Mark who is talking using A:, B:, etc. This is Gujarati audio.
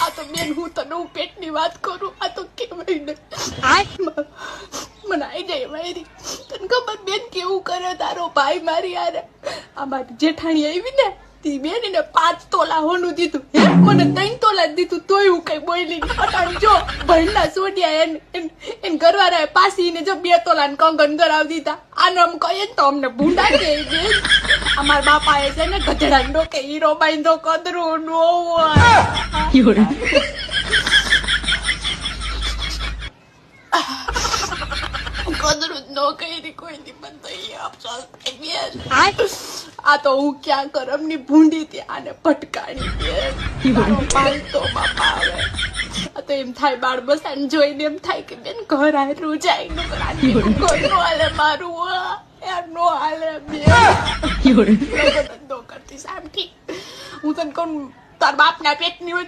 A: આ તો બેન હું તને હું પેટની વાત કરું આ તો કેવાય ને મને આવી જાય મારી તને ખબર બેન કેવું કરે તારો ભાઈ મારી યાર આ મારી જેઠાણી આવી ને તી બેન એને 5 તોલા હોનું દીધું મને 3 તોલા દીધું તોય હું કઈ બોલી અટાણ જો ભણના સોડિયા એન ઘરવાળાએ પાસીને જો 2 તોલાને કંગન કરાવી દીધા આને આમ કહીએ તો અમને ભૂંડા કે બેન અમારા બાપાએ છે ને ગધેડા ડોકે હીરો બાંધો કદરું નો હોય કદરું નો કરી કોઈ બંધ આપસાલ બેન આ તો હું ક્યાં કરમ ની ભૂંડી હતી આને ભટકાણી બેન પાલતો બાપા આવે આ તો એમ થાય બાળ બસાને જોઈને એમ થાય કે બેન ઘર આયરું જાય નું ઘર નો હાલે મારું યાર નો હાલે બેન કરતી સામ ઠીક હું તને કહું તાર બાપ ના પેટ ની